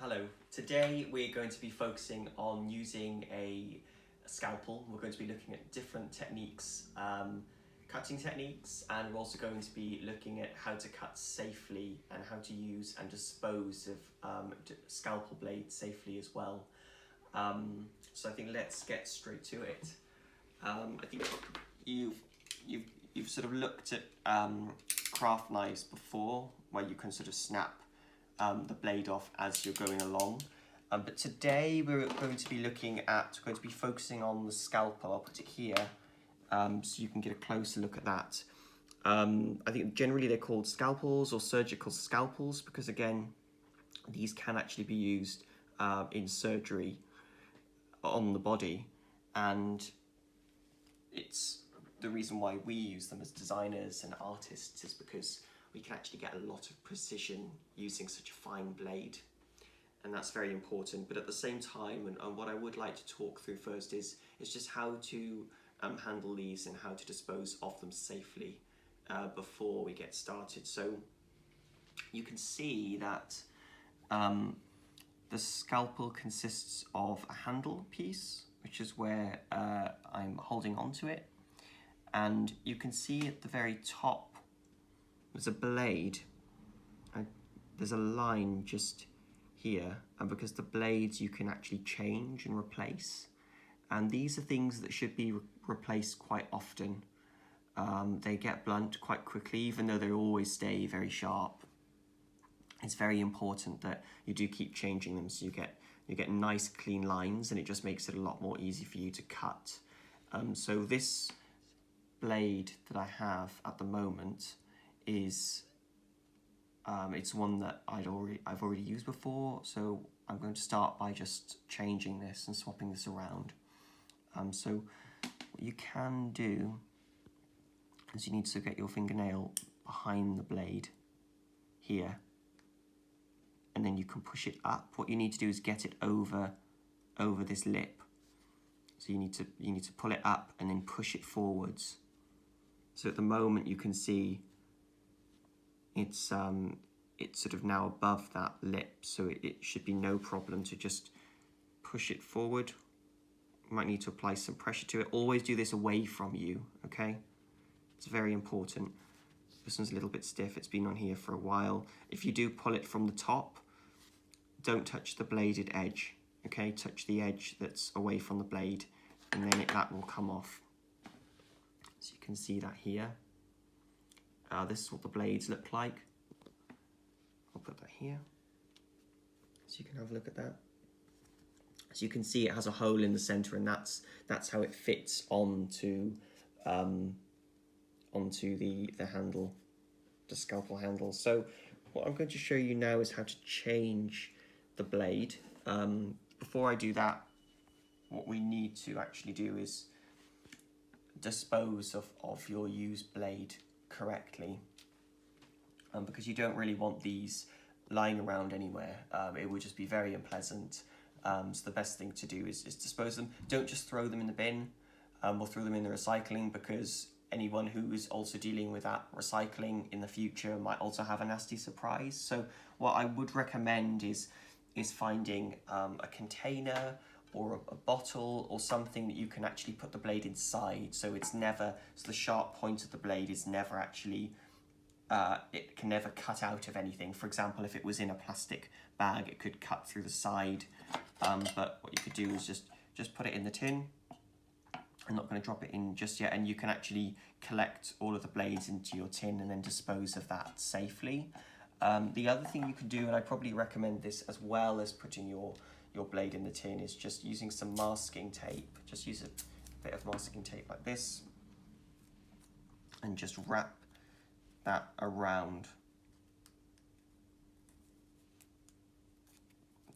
Hello, today we're going to be focusing on using a scalpel. We're going to be looking at different techniques, cutting techniques, and we're also going to be looking at how to cut safely and how to use and dispose of scalpel blades safely as well. So I think let's get straight to it. I think you've sort of looked at craft knives before, where you can sort of snap the blade off as you're going along. But today we're going to be focusing on the scalpel. I'll put it here so you can get a closer look at that. I think generally they're called scalpels or surgical scalpels because, again, these can actually be used in surgery on the body, and it's the reason why we use them as designers and artists is because we can actually get a lot of precision using such a fine blade, and that's very important. But at the same time, and what I would like to talk through first is just how to handle these and how to dispose of them safely before we get started. So you can see that the scalpel consists of a handle piece, which is where I'm holding onto it, and you can see at the very top there's a blade. There's a line just here, and because the blades you can actually change and replace, and these are things that should be replaced quite often. They get blunt quite quickly, even though they always stay very sharp. It's very important that you do keep changing them so you get nice clean lines, and it just makes it a lot more easy for you to cut. So this blade that I have at the moment is it's one that I've already used before, so I'm going to start by just changing this and swapping this around. So what you can do is you need to get your fingernail behind the blade here, and then you can push it up. What you need to do is get it over this lip. So you need to pull it up and then push it forwards. So at the moment you can see it's sort of now above that lip, so it should be no problem to just push it forward. You might need to apply some pressure to it. Always do this away from you, okay? It's very important. This one's a little bit stiff, it's been on here for a while. If you do pull it from the top, don't touch the bladed edge, okay? Touch the edge that's away from the blade, and then that will come off. So you can see that here. This is what the blades look like. I'll put that here so you can have a look at that. So you can see it has a hole in the center, and that's how it fits onto the handle, the scalpel handle. So what I'm going to show you now is how to change the blade. Before I do that, what we need to actually do is dispose of your used blade correctly, because you don't really want these lying around anywhere. It would just be very unpleasant. So the best thing to do is dispose of them. Don't just throw them in the bin or throw them in the recycling, because anyone who is also dealing with that recycling in the future might also have a nasty surprise. So what I would recommend is finding a container or a bottle or something that you can actually put the blade inside, so the sharp point of the blade is never actually it can never cut out of anything. For example, if it was in a plastic bag, it could cut through the side, but what you could do is just put it in the tin. I'm not going to drop it in just yet, and you can actually collect all of the blades into your tin and then dispose of that safely. The other thing you can do, and I probably recommend this as well as putting your blade in the tin, is just using some masking tape. Just use a bit of masking tape like this and just wrap that around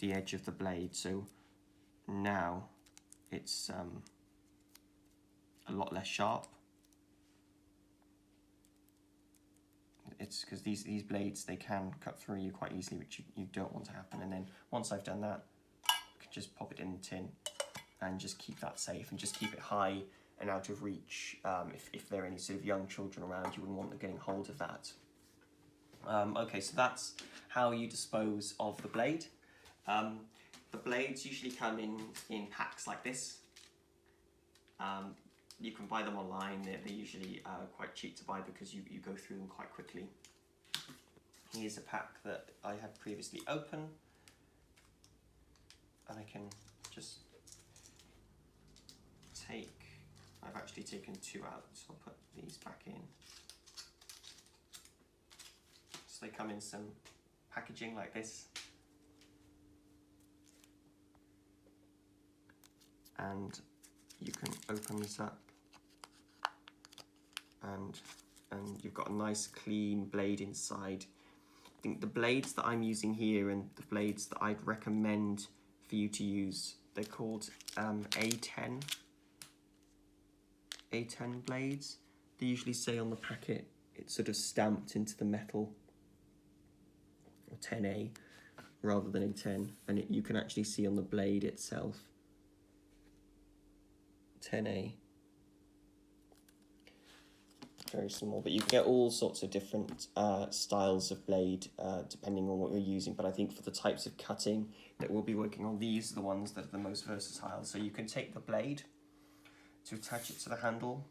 the edge of the blade. So now it's a lot less sharp. It's because these blades, they can cut through you quite easily, which you don't want to happen. And then once I've done that, I can just pop it in the tin and just keep that safe, and just keep it high and out of reach. If there are any sort of young children around, you wouldn't want them getting hold of that. Okay, so that's how you dispose of the blade. The blades usually come in packs like this. You can buy them online. They're usually quite cheap to buy because you go through them quite quickly. Here's a pack that I had previously opened, and I can just I've actually taken 2 out, so I'll put these back in. So they come in some packaging like this. And you can open this up, and you've got a nice clean blade inside. I think the blades that I'm using here and the blades that I'd recommend for you to use, they're called A10 blades. They usually say on the packet it's sort of stamped into the metal, or 10A rather than A10, and you can actually see on the blade itself 10A. Very small, but you can get all sorts of different styles of blade depending on what you're using, but I think for the types of cutting that we'll be working on, these are the ones that are the most versatile. So you can take the blade to attach it to the handle.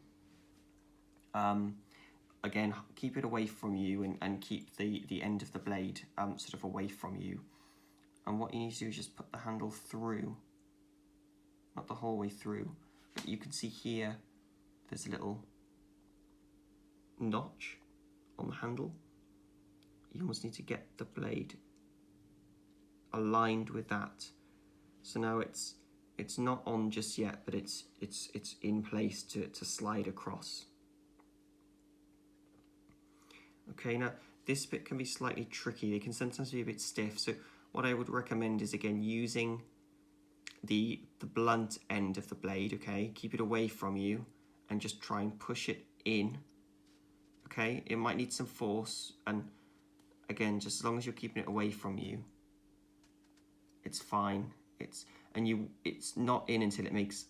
Again, keep it away from you and keep the end of the blade sort of away from you. And what you need to do is just put the handle through, not the whole way through, but you can see here there's a little notch on the handle. You almost need to get the blade aligned with that. So now it's not on just yet, but it's in place to slide across. Okay, now this bit can be slightly tricky. They can sometimes be a bit stiff. So what I would recommend is, again, using the blunt end of the blade, okay? Keep it away from you and just try and push it in. Okay, it might need some force, and again, just as long as you're keeping it away from you, it's fine. It's not in until it makes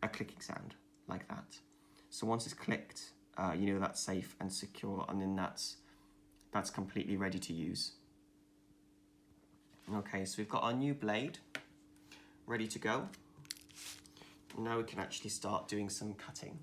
a clicking sound like that. So once it's clicked, you know that's safe and secure, and then that's completely ready to use. Okay, so we've got our new blade ready to go. Now we can actually start doing some cutting.